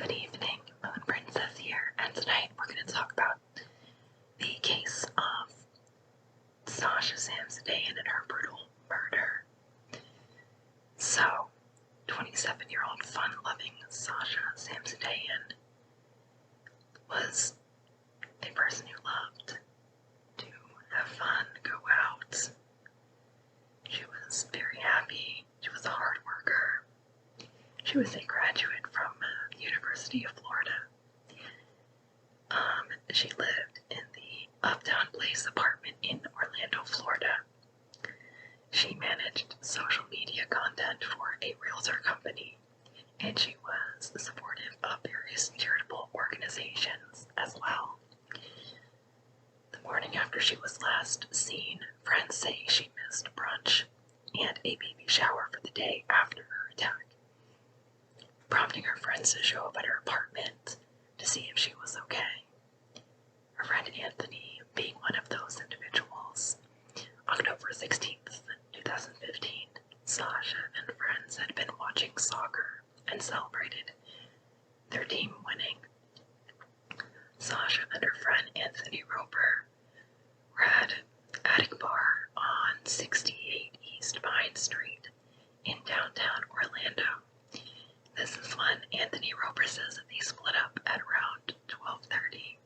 Good evening, Moonprincess here, and tonight we're going to talk about the case of Sasha Samsudean and her brutal murder. So, 27-year-old fun-loving Sasha Samsudean was a person who loved to have fun, go out. She was very happy. She was a hard worker. She was a graduate from the University of Florida. She lived in the Uptown Place apartment in Orlando, Florida. She managed social media content for a realtor company, and she was supportive of various charitable organizations as well. The morning after she was last seen, friends say she missed brunch and a baby shower for the day after her attack, prompting her friends to show up at her apartment to see if she was okay. Her friend Anthony being one of those individuals. October 16th, 2015, Sasha and friends had been watching soccer and celebrated their team winning. Sasha and her friend Anthony Roper were at Attic Bar on 68 East Vine Street in downtown Orlando. This is when Anthony Roper says that they split up at around 12:30,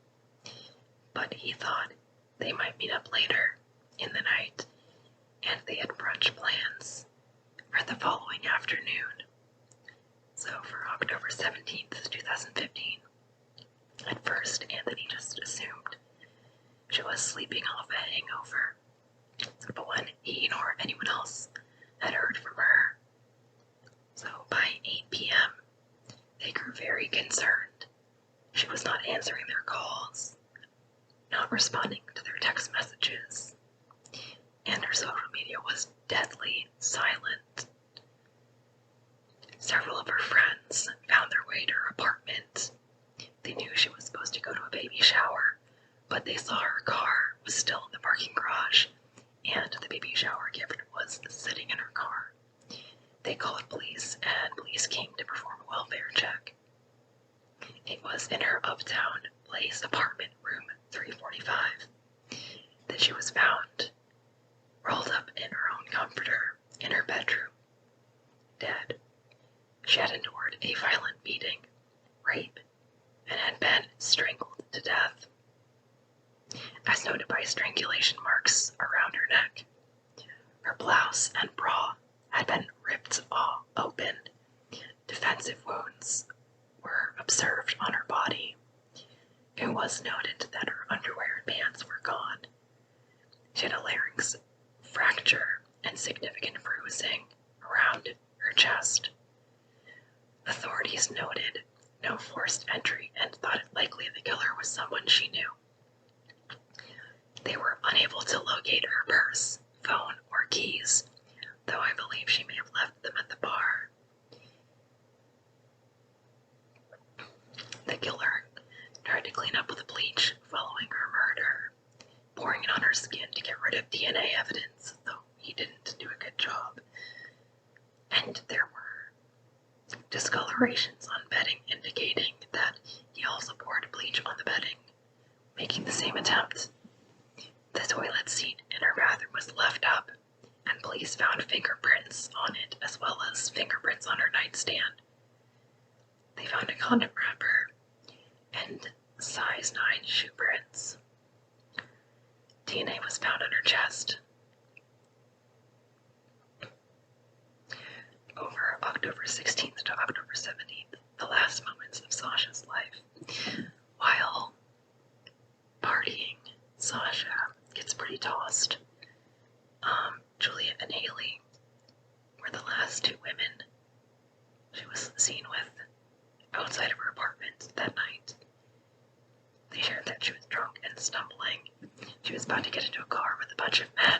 but he thought they might meet up later in the night, and they had brunch plans for the following afternoon. So for October 17th, 2015, at first Anthony just assumed she was sleeping off a hangover, but when he nor anyone else had heard from her, so by 8 p.m., they grew very concerned. She was not answering their calls, not responding to their text messages, and her social media was deadly silent. Several of her friends found their way to her apartment. They knew she was supposed to go to a baby shower, but they saw her car was still in the parking garage, and the baby shower gift was sitting in her car. They called police, and police came to perform a welfare check. It was in her Uptown Place apartment, room 345, that she was found, rolled up in her own comforter in her bedroom, dead. She had endured a violent beating, rape, and had been strangled to death, as noted by strangulation marks around her neck. Her blouse and bra had been ripped open. Defensive wounds were observed on her body. It was noted that her underwear and pants were gone. She had a larynx fracture and significant bruising around her chest. Authorities noted no forced entry and thought it likely the killer was someone she knew. They were unable to locate her purse, phone, or keys, though I believe she may have left them at the bar. The killer tried to clean up with bleach following her murder, pouring it on her skin to get rid of DNA evidence, though he didn't do a good job. And there were discolorations on bedding indicating that he also poured bleach on the bedding, making the same attempt. The toilet seat in her bathroom was left up, and police found fingerprints on it as well as fingerprints on her nightstand. They found a condom wrapper and size 9 shoe prints. DNA was found on her chest. Over October 16th to October 17th, the last moments of Sasha's life, while partying, Sasha gets pretty tossed. Juliet and Haley were the last two women she was seen with outside of her apartment that night. They shared that she was drunk and stumbling. She was about to get into a car with a bunch of men,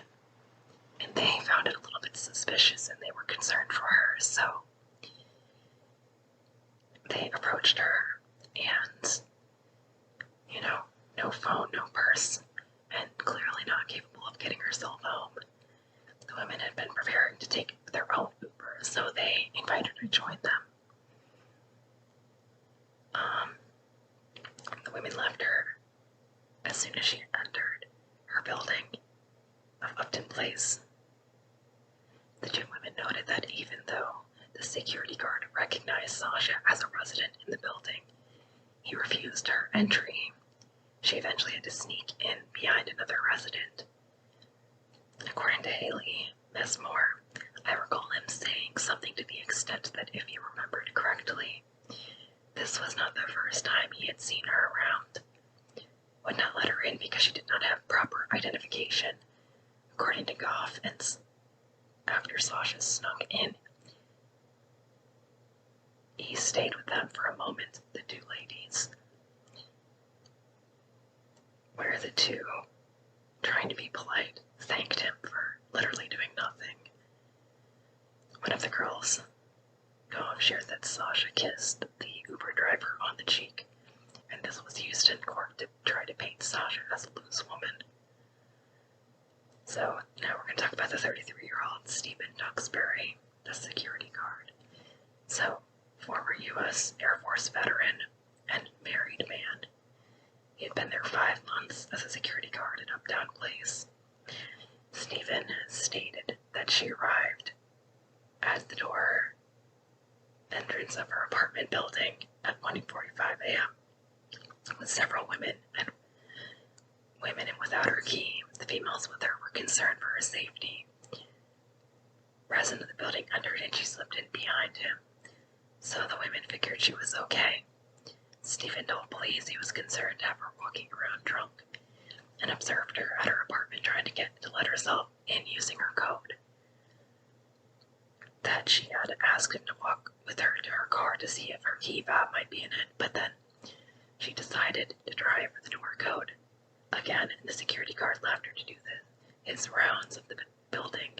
and they found it a little bit suspicious and they were concerned for her, so they approached her and, no phone, no purse, and clearly not capable of getting herself home. The women had been preparing to take their own Uber, so they invited her to join them. The women left her as soon as she entered her building of Upton Place. The two women noted that even though the security guard recognized Sasha as a resident in the building, he refused her entry. She eventually had to sneak in behind another resident. According to Haley Mesmore, I recall him saying something to the extent that if he remembered correctly, this was not the first time he had seen her around. Would not let her in because she did not have proper identification. According to Goff, and after Sasha snuck in, he stayed with them for a moment, the two ladies, where the two, trying to be polite, thanked him for literally doing nothing. One of the girls, Goff, shared that Sasha kissed the Uber driver on the cheek, and this was used in court to try to paint Sasha as a loose woman. So now we're going to talk about the 33-year-old Stephen Duxbury, the security guard. So, former U.S. Air Force veteran and married man. He had been there 5 months as a security guard at Uptown Place. Stephen stated that she arrived at the door entrance of her apartment building at 1:45 a.m. with several women and without her key. The females with her were concerned for her safety. Resident of the building entered and she slipped in behind him, so the women figured she was okay. Stephen told police he was concerned to have her walking around drunk and observed her at her apartment trying to let herself in using her code. That she had asked him to walk with her to her car to see if her key fob might be in it, but then she decided to try for the door code again, and the security guard left her to do his rounds of the building,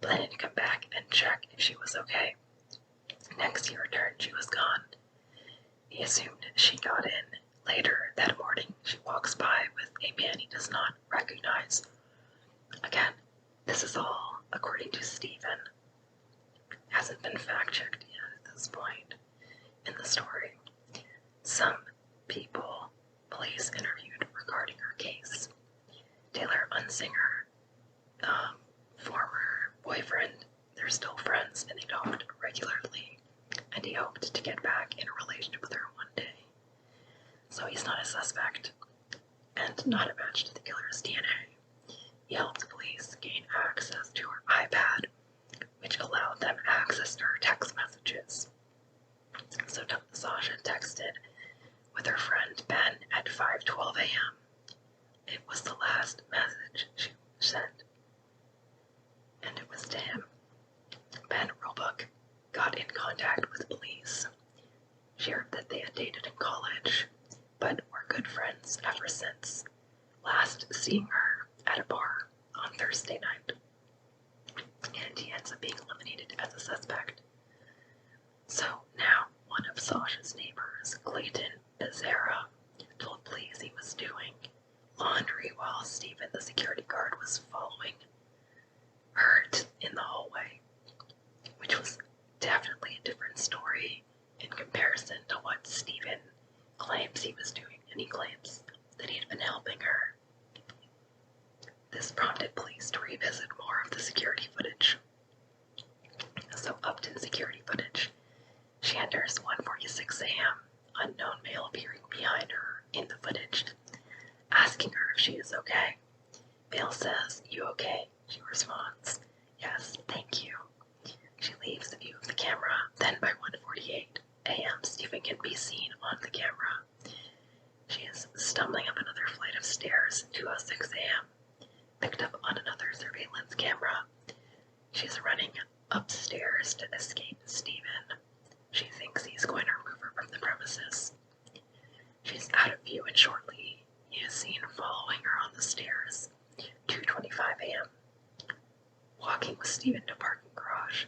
planning to come back and check if she was okay. Next he returned, she was gone. He assumed she got in. Later that morning, she walks by with a man he does not recognize. Again, this is all according to Stephen. Hasn't been fact-checked yet at this point in the story. Some people police interviewed regarding her case. Taylor Unsinger, former boyfriend, they're still friends and they talked regularly, and he hoped to get back in a relationship with her one day. So he's not a suspect and not a match to the killer's DNA. He helped the police gain access to her iPad, which allowed them access to her text messages. So Sasha texted with her friend Ben at 5:12 a.m. It was the last message she sent, and it was to him. Ben Roebuck got in contact with police, shared that they had dated in college, but were good friends ever since, last seeing her at a bar on Thursday night. And he ends up being eliminated as a suspect. So now one of Sasha's neighbors, Clayton Becerra, told police he was doing laundry while Stephen, the security guard, was following her in the hallway, which was definitely a different story in comparison to what Stephen claims he was doing, and he claims that he had been helping her. This prompted police to revisit more of the security footage. So Upton security footage. She enters 1:46 a.m. Unknown male appearing behind her in the footage, asking her if she is okay. Male says, "You okay?" She responds, "Yes, thank you." She leaves the view of the camera. Then by 1:48 a.m. Stephen can be seen on the camera. She is stumbling up another flight of stairs at 2:06 a.m. picked up on another surveillance camera. She's running upstairs to escape Stephen. She thinks he's going to remove her from the premises. She's out of view and shortly he is seen following her on the stairs. 2:25 a.m. walking with Stephen to parking garage,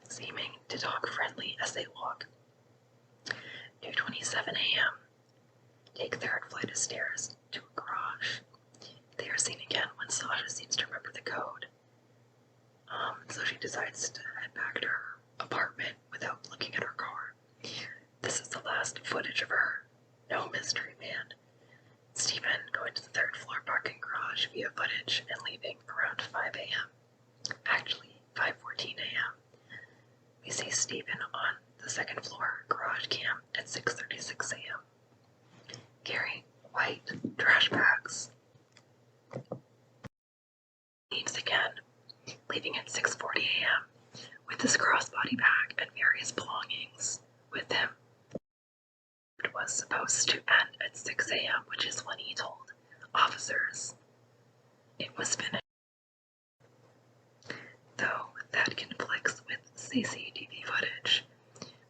seeming to talk friendly as they walk. 2:27 a.m. take third flight of stairs to a garage. They are seen again when Sasha seems to remember the code. So she decides to head back to her apartment without looking at her car. footage of her. No mystery man. Stephen going to the third floor parking garage via footage and leaving around 5 a.m. Actually, 5:14 a.m. We see Stephen on the second floor garage cam at 6:36 a.m. carrying white trash bags. Leaves again, leaving at 6:40 a.m. with his crossbody bag and various belongings with him. It was supposed to end at 6 a.m., which is when he told officers it was finished. Though that conflicts with CCTV footage.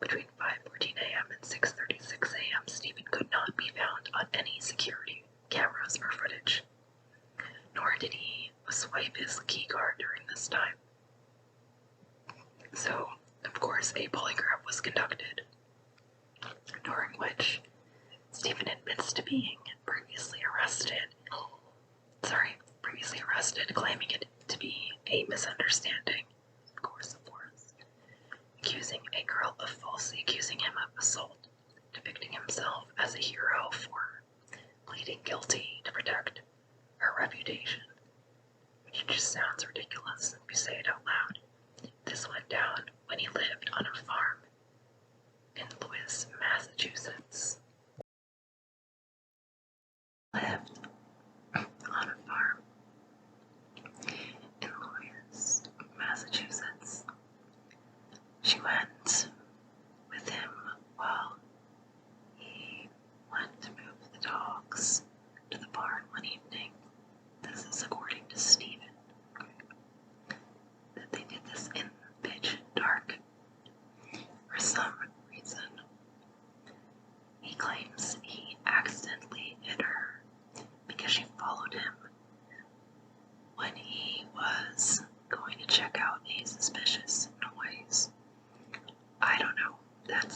Between 5:14 a.m. and 6:36 a.m., Stephen could not be found on any security cameras or footage, nor did he swipe his keycard during this time. So, of course, a polygraph was conducted, during which Stephen admits to being previously arrested, claiming it to be a misunderstanding, of course, accusing a girl of falsely accusing him of assault, depicting himself as a hero for pleading guilty to protect her reputation, which just sounds ridiculous if you say it out loud. This went down when he lived on a farm in Lewis, Massachusetts. Lived on a farm in Lewis, Massachusetts. She went with him while he went to move the dogs to the barn one evening. This is according to Stephen. That they did this in pitch dark. For some reason, he claims he accidentally hit her because she followed him when he was going to check out a suspicious noise. I don't know. That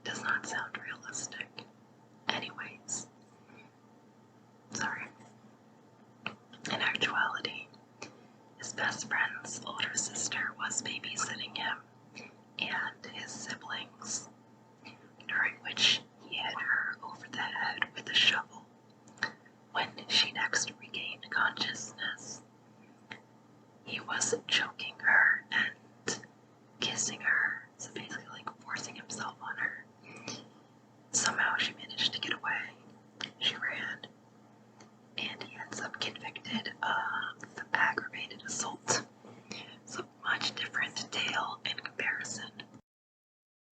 does not sound realistic. Anyways, sorry. In actuality, his best friend's older sister was babysitting him and his siblings, during which he hit her over the head with a shovel. When she next regained consciousness, he was choking her and kissing her, so basically forcing himself on her. Somehow she managed to get away. She ran, and he ends up convicted of aggravated assault. So much different tale in comparison.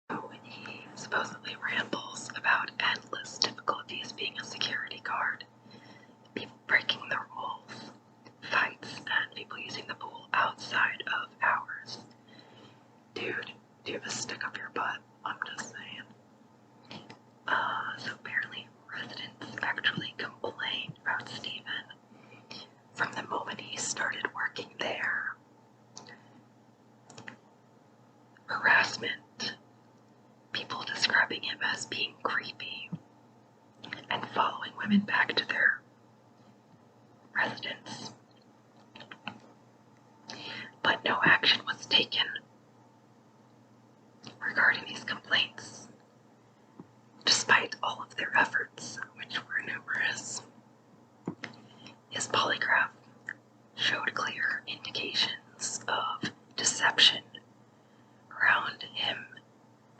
When he supposedly rambles about endless difficulties being a security guard, people breaking the rules, fights, and people using the pool outside of hours. Dude, do you have a stick up your butt? I'm just saying. So apparently residents actually complained about Stephen from the moment he started working there. Harassment, people describing him as being creepy, and following women back to their residence. But no action was taken regarding these complaints, despite all of their efforts, which were numerous. His polygraph showed clear indications of deception around him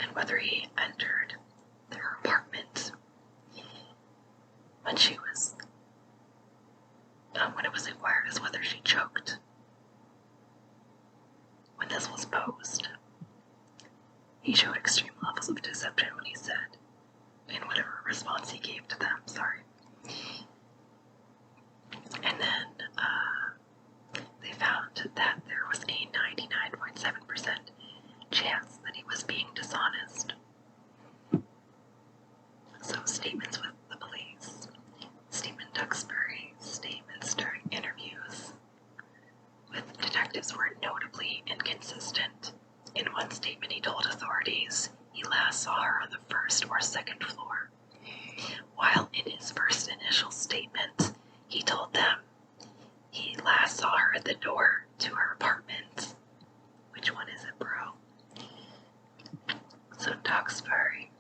and whether he entered their apartment when it was inquired as whether she choked when this was posed. He showed extreme levels of deception when he said, in whatever response he gave to them, And then they found that there was a 99.7% chance that he was being dishonest. So statements with the police, Stephen Duxbury's statements during interviews with detectives were notably inconsistent. In one statement he told authorities he last saw her on the first or second floor, while in his first initial statement he told them he last saw her at the door to her apartment. Which one is it, bro? So Duxbury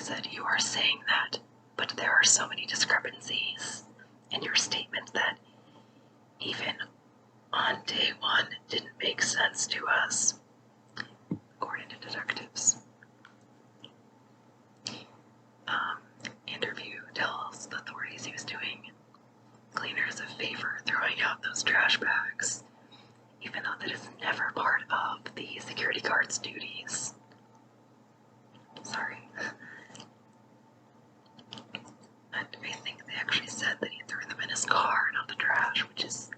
said, "You are saying that, but there are so many discrepancies in your statement that even on day one didn't make sense to us," according to detectives. Interview tells the authorities he was doing cleaners a favor throwing out those trash bags, even though that is never part of the security guard's duties. Sorry. And I think they actually said that he threw them in his car, not the trash, which is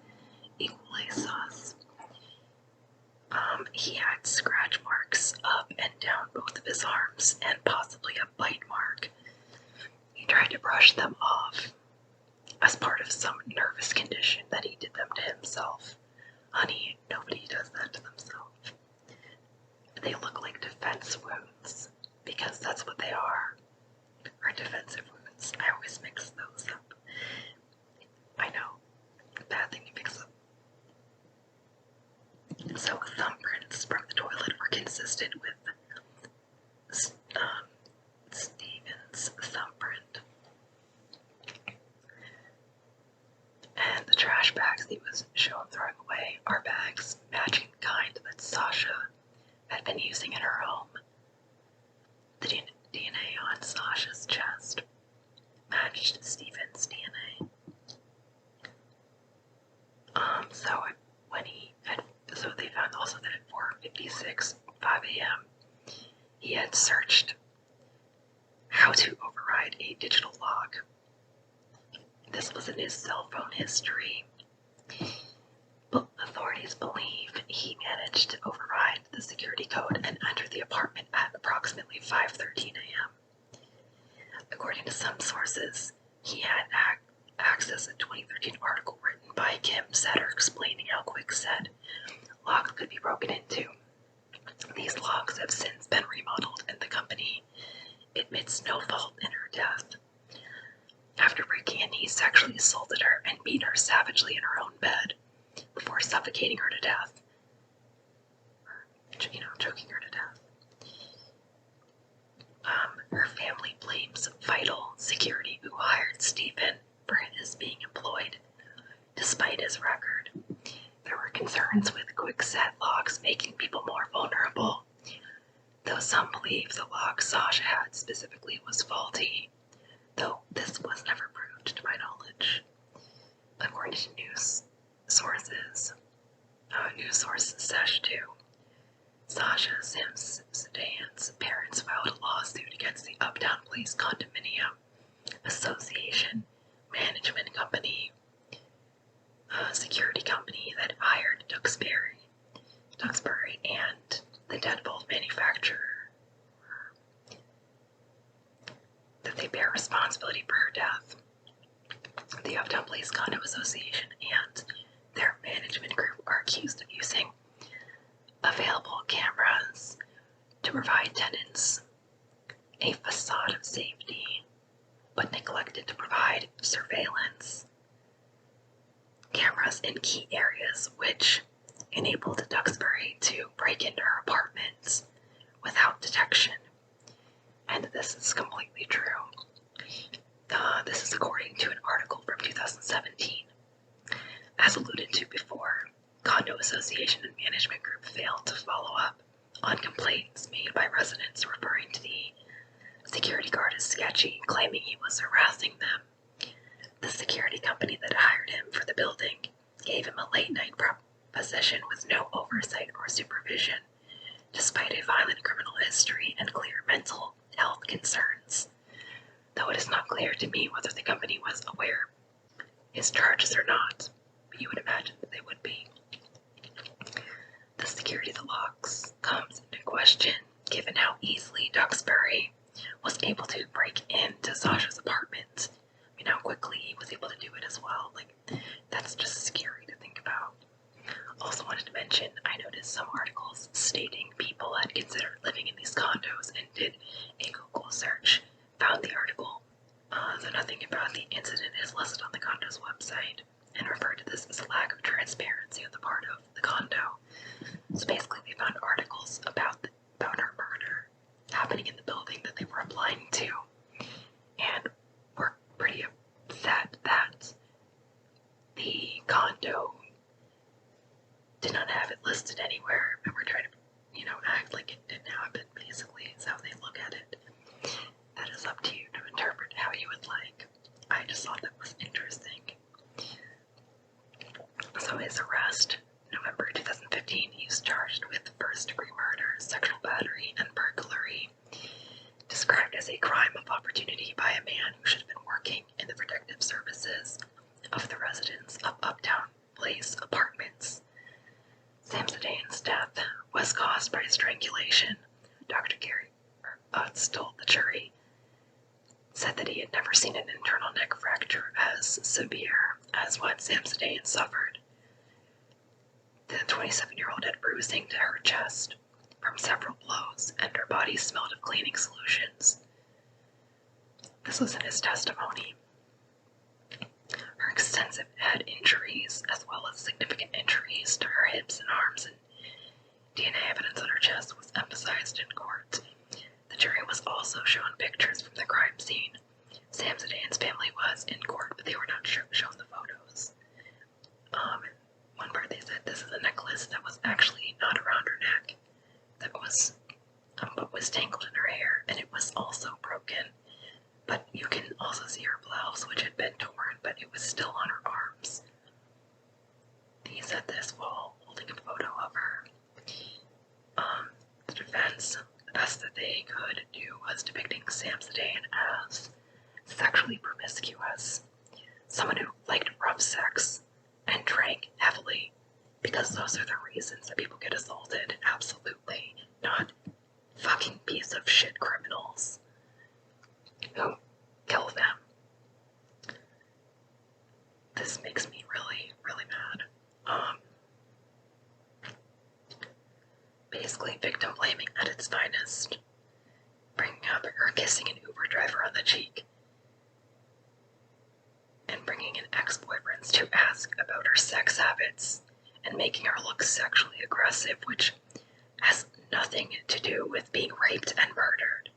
equally sus. He had scratch marks up and down both of his arms and possibly a bite mark. He tried to brush them off as part of some nervous condition that he did them to himself. Honey, nobody does that to themselves. They look like defense wounds, because that's what they are. Or defensive wounds. I always mix those up. I know. Bad thing to mix up. So thumbprints from the toilet were consistent with Stephen's thumbprint. And the trash bags he was shown throwing away are bags matching the kind that Sasha had been using in her home. The DNA on Sasha's chest matched Stephen's DNA. So they found also that at 4:56, 5 a.m., he had searched how to override a digital log. This was in his cell phone history. But authorities believe he managed to override the security code and enter the apartment at approximately 5:13 a.m. According to some sources, he had access to a 2013 article written by Kim Setter explaining how Kwikset locks could be broken into. These locks have since been remodeled, and the company admits no fault in her death. After breaking in, he sexually assaulted her and beat her savagely in her own bed before suffocating her to death. Choking her to death. Her family blames Vital Security, who hired Stephen, for his being employed, despite his record. There were concerns with Kwikset locks making people more vulnerable, though some believe the lock Sasha had specifically was faulty, though this was never proved to my knowledge. According to news sources Sesh 2, Sasha Samsudean's parents filed a lawsuit against the Uptown Place Condominium Association management company, a security company that hired Duxbury and the deadbolt manufacturer, that they bear responsibility for her death. The Uptown Place Condo Association and their management group are accused of using available cameras to provide tenants a facade of safety, but neglected to provide surveillance cameras in key areas, which enabled Duxbury to break into her apartment without detection. And this is completely true. This is according to an article from 2017. As alluded to before, Condo Association and Management Group failed to follow up on complaints made by residents referring to the security guard as sketchy, claiming he was harassing them. The security company that hired him for the building gave him a late-night proposition with no oversight or supervision, despite a violent criminal history and clear mental health concerns. Though it is not clear to me whether the company was aware of his charges or not, but you would imagine that they would be. The security of the locks comes into question given how easily Duxbury was able to break into Sasha's apartment. I mean, how quickly he was able to do it as well. That's just scary to think about. Also wanted to mention, I noticed some articles stating people had considered living in these condos and did a Google search, found the article, though nothing about the incident is listed on the condo's website, and referred to this as a lack of transparency on the part of the condo. So basically they found articles about her murder happening in the building that they were applying to, and were pretty upset that the condo did not have it listed anywhere, and were trying to, act like it didn't happen, basically, is how they look at it. That is up to you to interpret how you would like. I just thought that was interesting. So his arrest, November 2015, he's charged with first-degree murder, sexual battery, and burglary, described as a crime of opportunity by a man who should have been working in the protective services of the residents of Uptown Place Apartments. Samsudean's death was caused by strangulation. Dr. Gary Stoll, the jury, said that he had never seen an internal neck fracture as severe as what Samsudean suffered. The 27-year-old had bruising to her chest from several blows, and her body smelled of cleaning solutions. This was in his testimony. Her extensive head injuries, as well as significant injuries to her hips and arms, and DNA evidence on her chest was emphasized in court. The jury was also shown pictures from the crime scene. Samsudean's family was in court, but they were not shown the photos. One part they said this is a necklace that was actually not around her neck, that was tangled in her hair, and it was also broken. But you can also see her blouse, which had been torn, but it was still on her arms. He said this while holding a photo of her. The defense, the best that they could do was depicting Samsudean as sexually promiscuous, someone who liked rough sex and drank heavily, because those are the reasons that people get assaulted. Absolutely not fucking piece of shit criminals who kill them. This makes me really, really mad. Basically victim blaming at its finest, bringing up her kissing an Uber driver on the cheek, and bringing in ex-boyfriends to ask about her sex habits, and making her look sexually aggressive, which has nothing to do with being raped and murdered.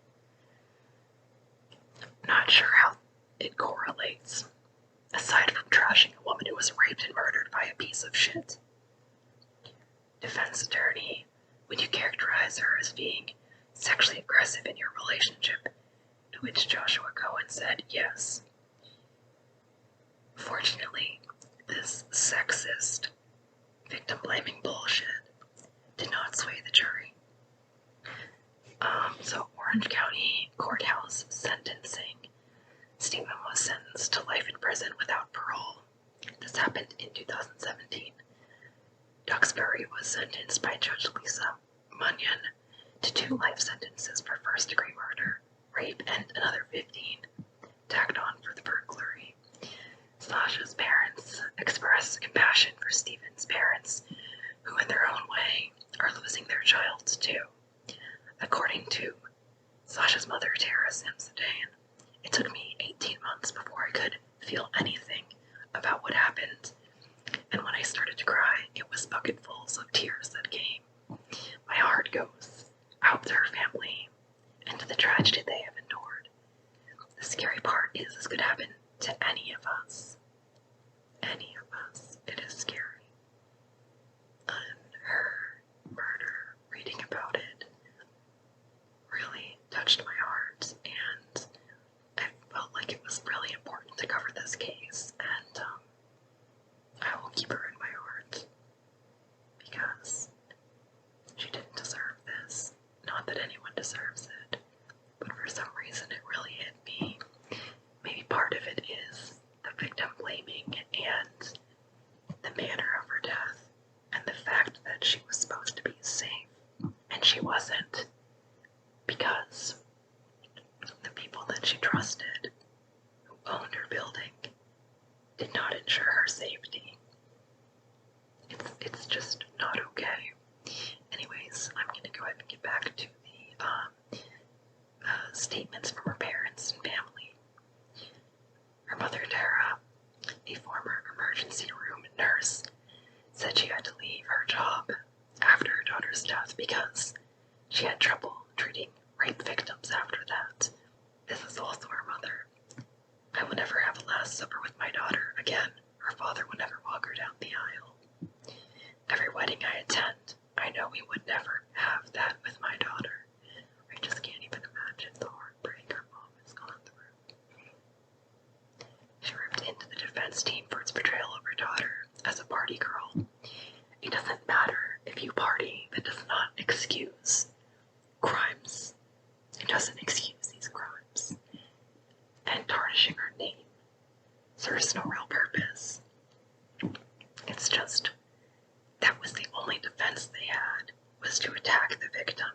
Not sure how it correlates, aside from trashing a woman who was raped and murdered by a piece of shit. Defense attorney, would you characterize her as being sexually aggressive in your relationship? To which Joshua Cohen said yes. Fortunately, this sexist, victim-blaming bullshit did not sway the jury. So Orange County Courthouse sentencing. Stephen was sentenced to life in prison without parole. This happened in 2017. Duxbury was sentenced by Judge Lisa Munyon to 2 life sentences for first-degree murder, rape, and another 15 tacked on for the burglary. Sasha's parents expressed compassion for Stephen's parents, who in their own way are losing their child too. According to Sasha's mother, Tara Samsudean, it took me 18 months before I could feel anything about what happened, and when I started to cry, it was bucketfuls of tears that came. My heart goes out to her family and to the tragedy they have endured. The scary part is this could happen to any of us. Any of us. It is scary. And her murder, reading about it, really touched my heart, and I felt like it was really important to cover this case, and I will keep her in my heart, because she didn't deserve this. Not that anyone deserves it, but for some reason it really hit me. Maybe part of it is the victim blaming and the manner of her death, and the fact that she was supposed to be safe, and she wasn't, because the people that she trusted, who owned her building, did not ensure her safety. It's just not okay. Anyways, I'm going to go ahead and get back to the statements from her parents and family. Her mother, Tara, a former emergency room nurse, said she had to leave her job after her daughter's death because she had trouble treating rape victims after that. again, her father would never walk her down the aisle. Every wedding I attend, I know we would never have that with my daughter. I just can't even imagine the heartbreak her mom has gone through. She ripped into the defense team for its portrayal of her daughter as a party girl. It doesn't matter if you party, that does not excuse crimes. It doesn't excuse these crimes. And tarnishing her name serves no real purpose. It's just, that was the only defense they had, was to attack the victim.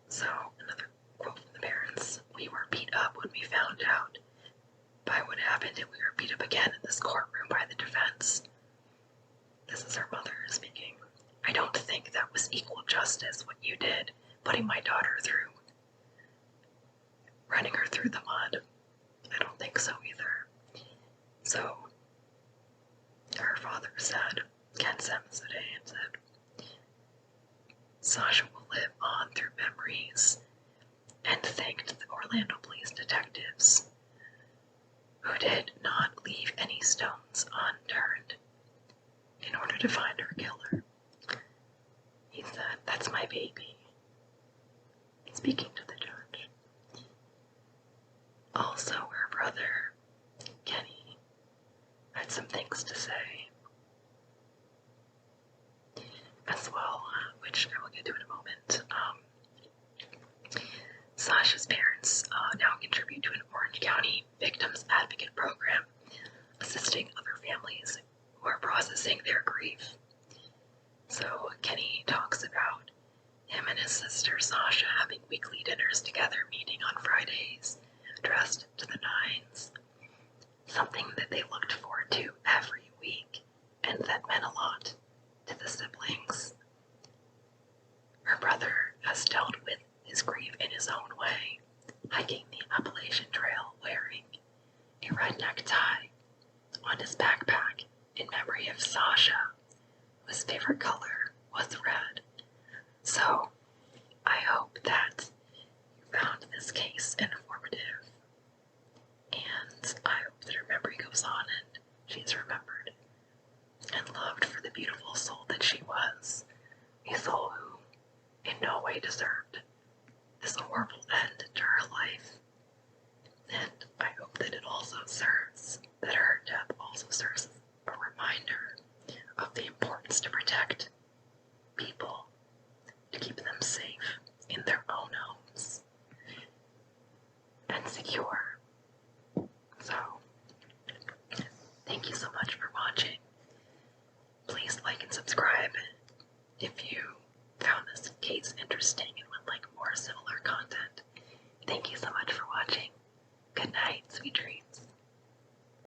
So, another quote from the parents. We were beat up when we found out by what happened, and we were beat up again in this courtroom by the defense. This is her mother speaking. I don't think that was equal justice, what you did, putting my daughter through, running her through the mud. I don't think so either. So, her father said, Ken Samsudean said, Sasha will live on through memories, and thanked the Orlando police detectives who did not leave any stones unturned in order to find her killer. He said, that's my baby. Speaking to the judge. Also, her brother, Kenny, had some things to say as well, which I will get to in a moment. Sasha's parents now contribute to an Orange County Victims Advocate program, assisting other families who are processing their grief. So Kenny talks about him and his sister Sasha having weekly dinners together, meeting on Fridays, dressed to the nines, something that they looked forward to every week, and that meant a lot to the siblings. Her brother has dealt with his grief in his own way, hiking the Appalachian Trail wearing a red necktie on his backpack in memory of Sasha, whose favorite color was red. So, I hope that you found this case informative, and I hope that her memory goes on and she's remembered and loved for the beautiful soul that she was, a soul who in no way deserved this horrible end to her life. And I hope that it also serves, that her death also serves as a reminder of the importance to protect people, to keep them safe in their own homes and secure. So, thank you so much for watching. Please like and subscribe if you found this case interesting and would like more similar content. Thank you so much for watching. Good night, sweet dreams.